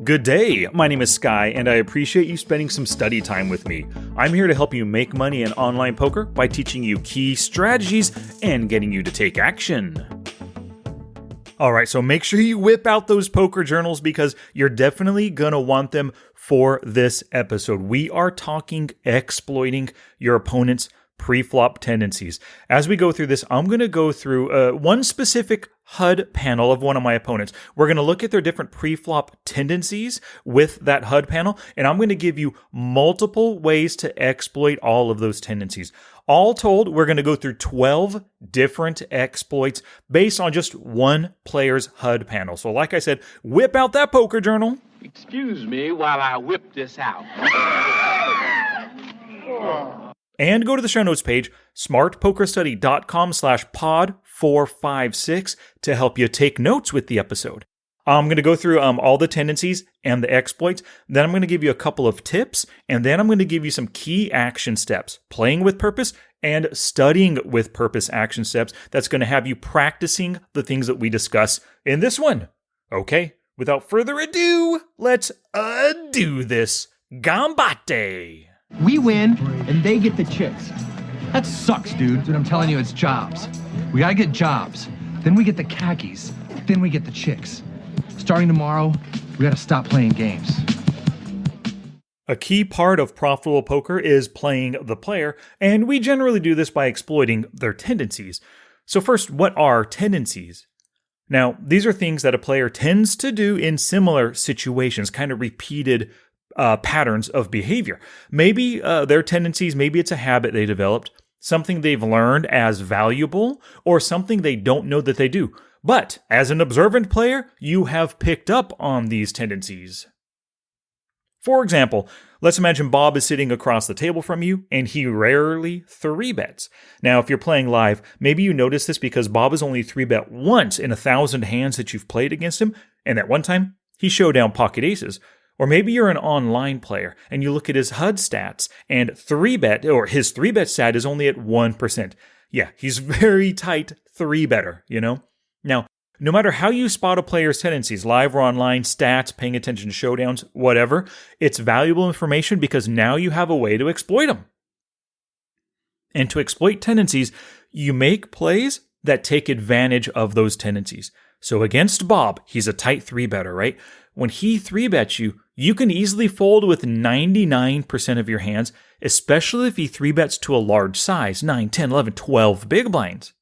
Good day, my name is Sky, and I appreciate you spending some study time with me. I'm here to help you make money in online poker by teaching you key strategies and getting you to take action. Alright, so make sure you whip out those poker journals because you're definitely gonna want them for this episode. We are talking exploiting your opponent's pre-flop tendencies. As we go through this, I'm going to go through one specific HUD panel of one of my opponents. We're going to look at their different pre-flop tendencies with that HUD panel, and I'm going to give you multiple ways to exploit all of those tendencies. All told, we're going to go through 12 different exploits based on just one player's HUD panel. So like I said, whip out that poker journal. Excuse me while I whip this out. And go to the show notes page, smartpokerstudy.com/pod456 to help you take notes with the episode. I'm going to go through all the tendencies and the exploits. Then I'm going to give you a couple of tips. And then I'm going to give you some key action steps, playing with purpose and studying with purpose action steps that's going to have you practicing the things that we discuss in this one. Okay, without further ado, let's do this. Gambate! We win, and they get the chicks. That sucks, dude. Dude, I'm telling you, it's jobs. We gotta get jobs. Then we get the khakis. Then we get the chicks. Starting tomorrow, we gotta stop playing games. A key part of profitable poker is playing the player, and we generally do this by exploiting their tendencies. So first, what are tendencies? Now, these are things that a player tends to do in similar situations, kind of repeated patterns of behavior. Maybe their tendencies, maybe it's a habit they developed, something they've learned as valuable, or something they don't know that they do. But as an observant player, you have picked up on these tendencies. For example, let's imagine Bob is sitting across the table from you, and he rarely 3-bets. Now, if you're playing live, maybe you notice this because Bob has only 3-bet once in 1,000 hands that you've played against him, and at one time, he showed down pocket aces. Or maybe you're an online player and you look at his HUD stats and his 3-bet stat is only at 1%. Yeah, he's very tight 3-better, you know? Now, no matter how you spot a player's tendencies, live or online, stats, paying attention to showdowns, whatever, it's valuable information because now you have a way to exploit them. And to exploit tendencies, you make plays that take advantage of those tendencies. So against Bob, he's a tight 3-better, right? When he 3-bets you, you can easily fold with 99% of your hands, especially if he 3-bets to a large size, 9, 10, 11, 12 big blinds.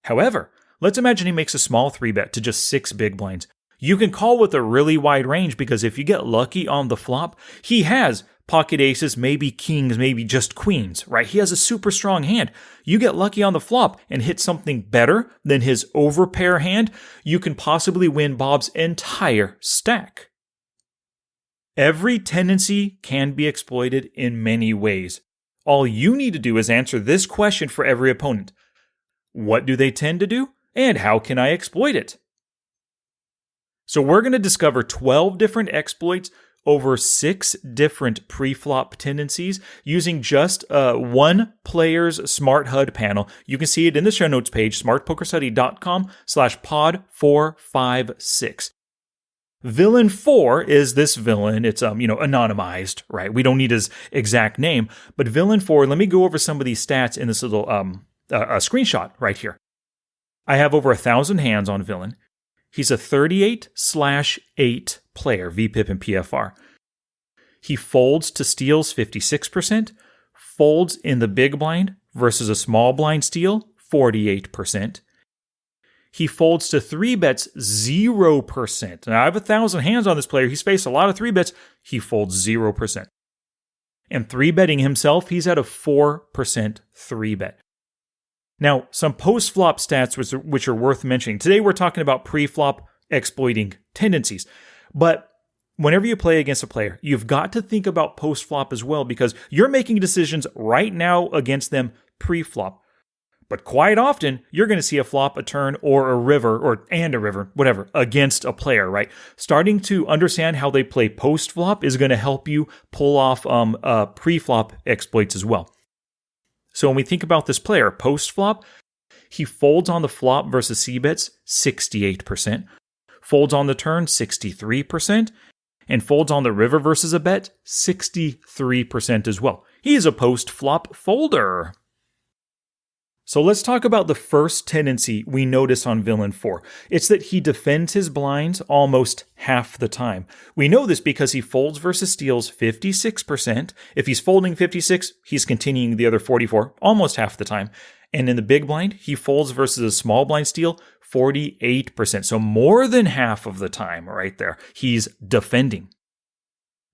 However, let's imagine he makes a small 3-bet to just 6 big blinds. You can call with a really wide range because if you get lucky on the flop, he has pocket aces, maybe kings, maybe just queens, right? He has a super strong hand. You get lucky on the flop and hit something better than his overpair hand, you can possibly win Bob's entire stack. Every tendency can be exploited in many ways. All you need to do is answer this question for every opponent. What do they tend to do, and how can I exploit it? So we're going to discover 12 different exploits over 6 different pre-flop tendencies using just one player's smart HUD panel. You can see it in the show notes page, smartpokerstudy.com/pod456. Villain 4 is this villain. It's anonymized, right? We don't need his exact name, but Villain 4, let me go over some of these stats in this little screenshot right here. I have over 1,000 hands on Villain. He's a 38/8 player, VPIP and PFR. He folds to steals 56%, folds in the big blind versus a small blind steal 48%. He folds to 3-bets 0%. Now, I have 1,000 hands on this player. He's faced a lot of 3-bets. He folds 0%. And 3-betting himself, he's at a 4% 3-bet. Now, some post-flop stats which are worth mentioning. Today we're talking about pre-flop exploiting tendencies. But whenever you play against a player, you've got to think about post-flop as well because you're making decisions right now against them pre-flop. But quite often, you're going to see a flop, a turn, or a river, whatever, against a player, right? Starting to understand how they play post-flop is going to help you pull off pre-flop exploits as well. So when we think about this player, post-flop, he folds on the flop versus C-bets 68%, folds on the turn 63%, and folds on the river versus a bet 63% as well. He is a post-flop folder. So let's talk about the first tendency we notice on Villain 4. It's that he defends his blinds almost half the time. We know this because he folds versus steals 56%. If he's folding 56, he's continuing the other 44 almost half the time. And in the big blind, he folds versus a small blind steal 48%. So more than half of the time right there, he's defending.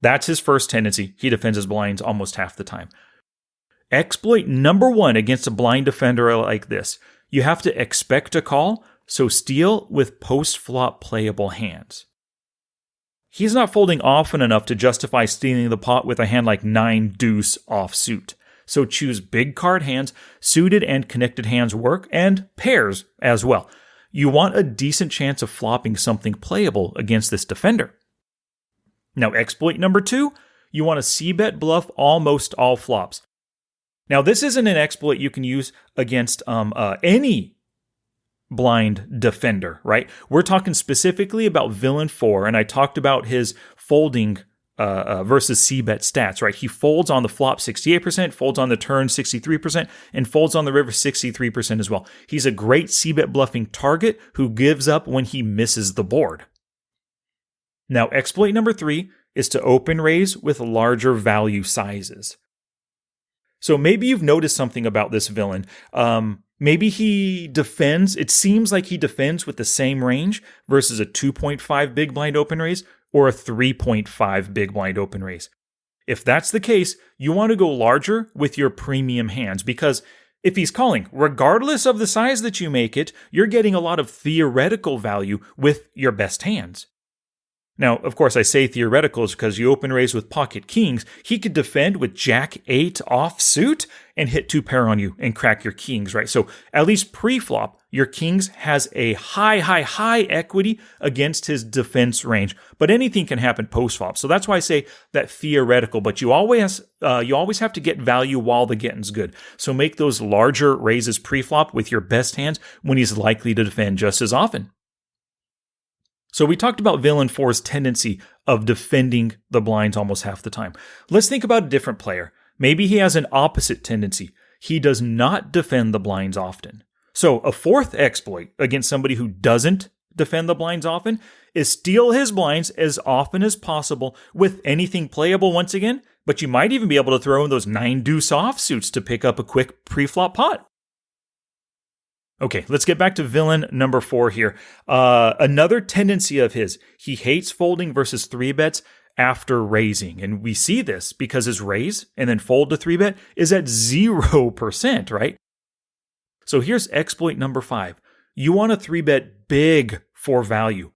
That's his first tendency. He defends his blinds almost half the time. Exploit number 1 against a blind defender like this. You have to expect a call, so steal with post-flop playable hands. He's not folding often enough to justify stealing the pot with a hand like 9 deuce offsuit. So choose big card hands, suited and connected hands work, and pairs as well. You want a decent chance of flopping something playable against this defender. Now, exploit number 2, you want to c-bet bluff almost all flops. Now, this isn't an exploit you can use against any blind defender, right? We're talking specifically about Villain 4, and I talked about his folding versus c-bet stats, right? He folds on the flop 68%, folds on the turn 63%, and folds on the river 63% as well. He's a great c-bet bluffing target who gives up when he misses the board. Now, exploit number 3 is to open raise with larger value sizes. So maybe you've noticed something about this villain. Maybe he defends. It seems like he defends with the same range versus a 2.5 big blind open raise or a 3.5 big blind open raise. If that's the case, you want to go larger with your premium hands because if he's calling, regardless of the size that you make it, you're getting a lot of theoretical value with your best hands. Now, of course, I say theoreticals because you open raise with pocket kings. He could defend with jack 8 offsuit and hit 2 pair on you and crack your kings, right? So at least pre-flop, your kings has a high equity against his defense range. But anything can happen post-flop. So that's why I say that theoretical. But you always have to get value while the getting's good. So make those larger raises pre-flop with your best hands when he's likely to defend just as often. So we talked about Villain 4's tendency of defending the blinds almost half the time. Let's think about a different player. Maybe he has an opposite tendency. He does not defend the blinds often. So a fourth exploit against somebody who doesn't defend the blinds often is steal his blinds as often as possible with anything playable once again, but you might even be able to throw in those 9 deuce offsuits to pick up a quick pre-flop pot. Okay, let's get back to villain number 4 here. Another tendency of his, he hates folding versus 3-bets after raising. And we see this because his raise and then fold to 3-bet is at 0%, right? So here's exploit number 5. You want to 3-bet big for value.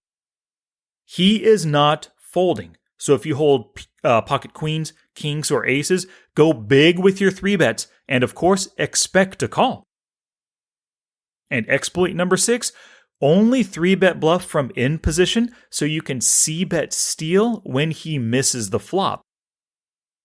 He is not folding. So if you hold pocket queens, kings, or aces, go big with your 3-bets and of course expect a call. And exploit number 6, only 3-bet bluff from in position so you can c-bet steal when he misses the flop.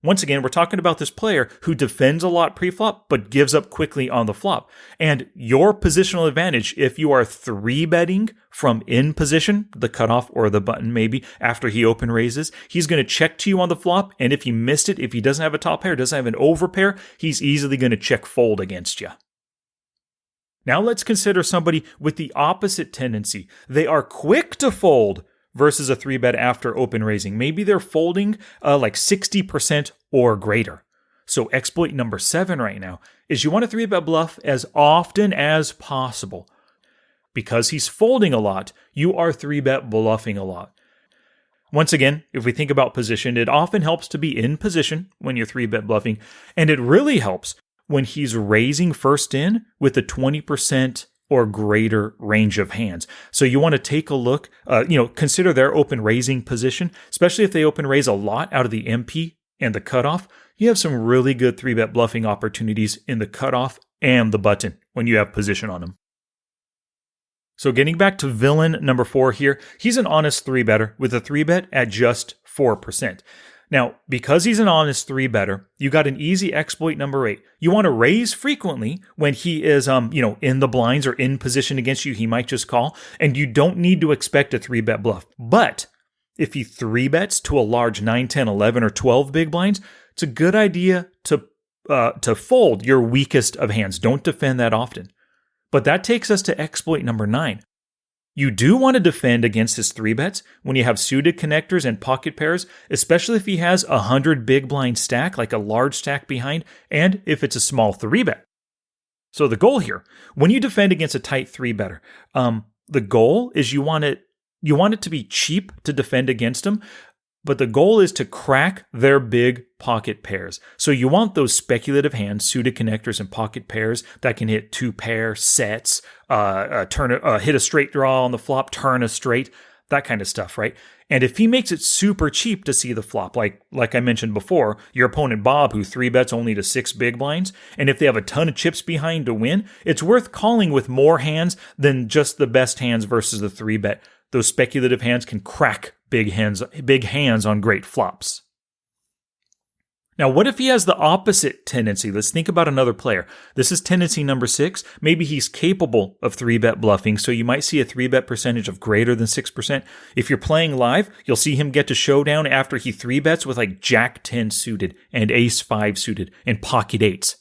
Once again, we're talking about this player who defends a lot pre-flop but gives up quickly on the flop. And your positional advantage, if you are 3-betting from in position, the cutoff or the button maybe, after he open raises, he's going to check to you on the flop. And if he missed it, if he doesn't have a top pair, doesn't have an overpair, he's easily going to check fold against you. Now let's consider somebody with the opposite tendency. They are quick to fold versus a 3-bet after open raising. Maybe they're folding like 60% or greater. So exploit number 7 right now is you want to 3-bet bluff as often as possible. Because he's folding a lot, you are 3-bet bluffing a lot. Once again, if we think about position, it often helps to be in position when you're 3-bet bluffing, and it really helps when he's raising first in with a 20% or greater range of hands. So you want to take a look, consider their open raising position, especially if they open raise a lot out of the MP and the cutoff. You have some really good 3-bet bluffing opportunities in the cutoff and the button when you have position on them. So getting back to villain number 4 here, he's an honest 3-better with a 3-bet at just 4%. Now, because he's an honest 3-better, you got an easy exploit number 8. You want to raise frequently when he is, in the blinds or in position against you. He might just call, and you don't need to expect a 3-bet bluff. But if he 3-bets to a large 9, 10, 11, or 12 big blinds, it's a good idea to fold your weakest of hands. Don't defend that often. But that takes us to exploit number 9. You do want to defend against his 3-bets when you have suited connectors and pocket pairs, especially if he has 100 big blind stack, like a large stack behind, and if it's a small 3-bet. So the goal here, when you defend against a tight 3-better, the goal is you want it to be cheap to defend against him, but the goal is to crack their big pocket pairs. So you want those speculative hands, suited connectors and pocket pairs that can hit 2-pair sets, hit a straight draw on the flop, turn a straight, that kind of stuff, right? And if he makes it super cheap to see the flop, like I mentioned before, your opponent Bob, who 3-bets only to 6 big blinds, and if they have a ton of chips behind to win, it's worth calling with more hands than just the best hands versus the 3-bet. Those speculative hands can crack big hands on great flops. Now, what if he has the opposite tendency? Let's think about another player. This is tendency number 6. Maybe he's capable of 3-bet bluffing, so you might see a 3-bet percentage of greater than 6%. If you're playing live, you'll see him get to showdown after he 3-bets with like Jack 10 suited and Ace 5 suited and pocket 8s.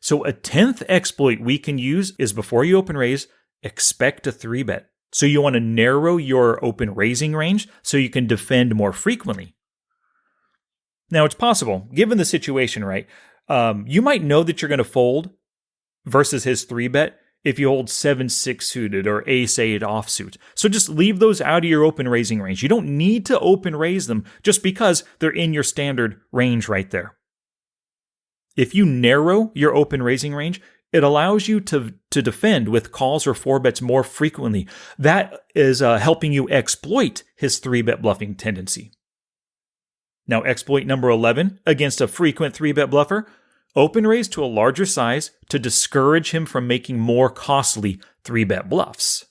So a 10th exploit we can use is before you open raise, expect a 3-bet. So you want to narrow your open raising range so you can defend more frequently. Now, it's possible, given the situation, right? You might know that you're going to fold versus his 3-bet if you hold 7-6 suited or Ace-8 offsuit. So just leave those out of your open raising range. You don't need to open raise them just because they're in your standard range right there. If you narrow your open raising range, it allows you to defend with calls or 4-bets more frequently. That is helping you exploit his 3-bet bluffing tendency. Now, exploit number 11 against a frequent 3-bet bluffer, open raise to a larger size to discourage him from making more costly 3-bet bluffs.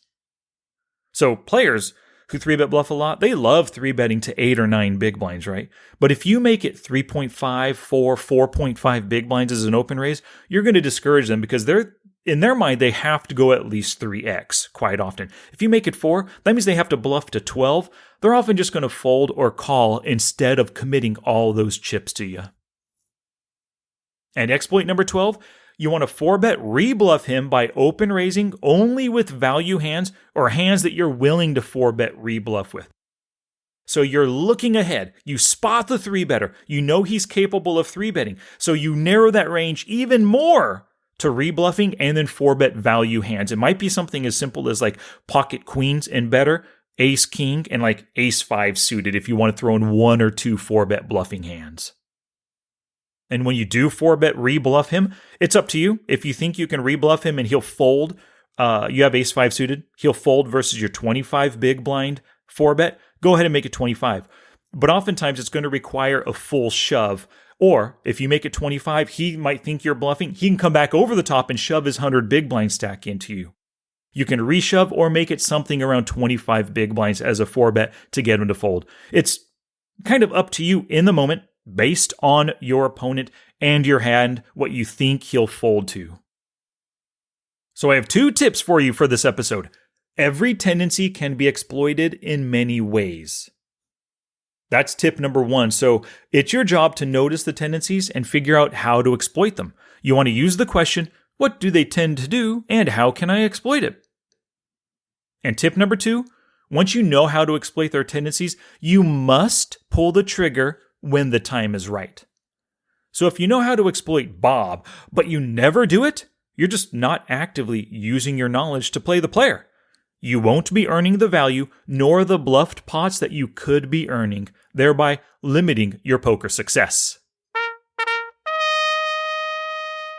So players who 3-bet bluff a lot, they love 3-betting to 8 or 9 big blinds, right? But if you make it 3.5, 4, 4.5 big blinds as an open raise, you're going to discourage them because in their mind, they have to go at least 3x quite often. If you make it 4, that means they have to bluff to 12. They're often just going to fold or call instead of committing all those chips to you. And exploit number 12, you want to 4-bet rebluff him by open raising only with value hands or hands that you're willing to 4-bet rebluff with. So you're looking ahead. You spot the 3-better. You know he's capable of 3-betting. So you narrow that range even more to rebluffing and then 4-bet value hands. It might be something as simple as like pocket queens and better, Ace King, and like Ace 5 suited if you want to throw in 1 or 2 4-bet bluffing hands. And when you do 4-bet rebluff him, it's up to you. If you think you can rebluff him and he'll fold, you have Ace 5 suited, he'll fold versus your 25 big blind 4-bet, go ahead and make it 25. But oftentimes it's going to require a full shove. Or if you make it 25, he might think you're bluffing. He can come back over the top and shove his 100 big blind stack into you. You can reshove or make it something around 25 big blinds as a 4-bet to get him to fold. It's kind of up to you in the moment, based on your opponent and your hand, what you think he'll fold to. So I have 2 tips for you for this episode. Every tendency can be exploited in many ways. That's tip number 1. So it's your job to notice the tendencies and figure out how to exploit them. You want to use the question, what do they tend to do and how can I exploit it? And tip number 2, once you know how to exploit their tendencies, you must pull the trigger when the time is right. So if you know how to exploit Bob, but you never do it, you're just not actively using your knowledge to play the player. You won't be earning the value nor the bluffed pots that you could be earning, thereby limiting your poker success.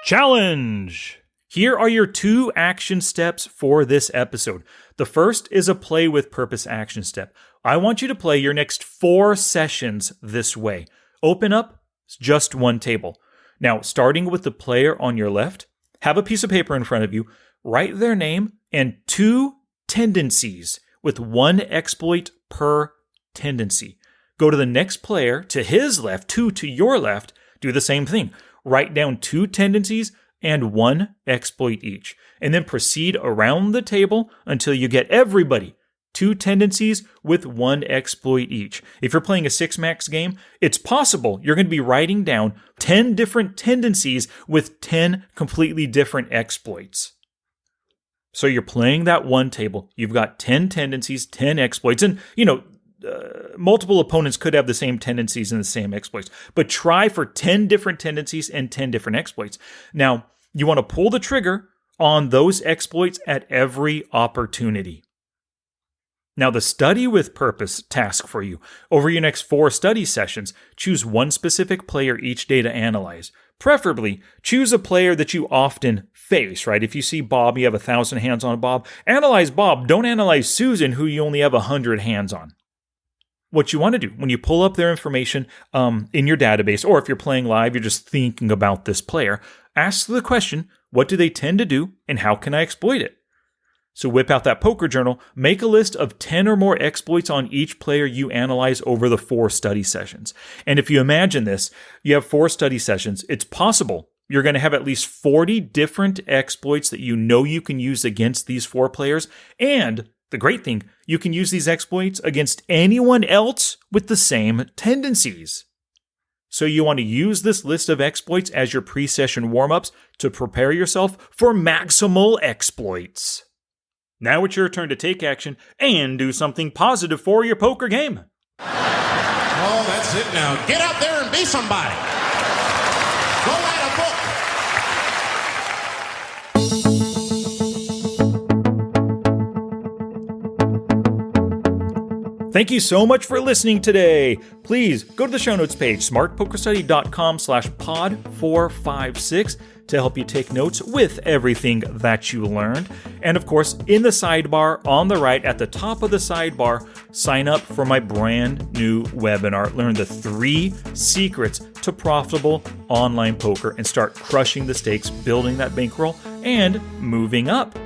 Challenge! Here are your 2 action steps for this episode. The first is a play with purpose action step. I want you to play your next 4 sessions this way. Open up just 1 table. Now, starting with the player on your left, have a piece of paper in front of you, write their name and 2 tendencies with 1 exploit per tendency. Go to the next player, to his left, 2 to your left, do the same thing. Write down 2 tendencies and 1 exploit each, and then proceed around the table until you get everybody 2 tendencies with 1 exploit each. If you're playing a 6-max game, it's possible you're going to be writing down 10 different tendencies with 10 completely different exploits. So you're playing that one table, you've got 10 tendencies, 10 exploits, and multiple opponents could have the same tendencies and the same exploits, but try for 10 different tendencies and 10 different exploits. Now, you want to pull the trigger on those exploits at every opportunity. Now, the study with purpose task for you. Over your next 4 study sessions, choose one specific player each day to analyze. Preferably, choose a player that you often face, right? If you see Bob, you have 1,000 hands on Bob. Analyze Bob. Don't analyze Susan, who you only have 100 hands on. What you want to do when you pull up their information in your database, or if you're playing live, you're just thinking about this player, ask the question, what do they tend to do, and how can I exploit it? So whip out that poker journal, make a list of 10 or more exploits on each player you analyze over the 4 study sessions. And if you imagine this, you have 4 study sessions, it's possible you're going to have at least 40 different exploits that you know you can use against these 4 players. And the great thing, you can use these exploits against anyone else with the same tendencies. So you want to use this list of exploits as your pre-session warm-ups to prepare yourself for maximal exploits. Now it's your turn to take action and do something positive for your poker game. Oh, that's it now. Get out there and be somebody. Go write a book. Thank you so much for listening today. Please go to the show notes page, smartpokerstudy.com/pod456 to help you take notes with everything that you learned. And of course, in the sidebar on the right at the top of the sidebar, sign up for my brand new webinar. Learn the 3 secrets to profitable online poker and start crushing the stakes, building that bankroll, and moving up.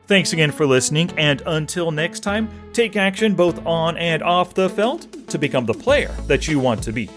Thanks again for listening, and until next time, take action both on and off the felt to become the player that you want to be.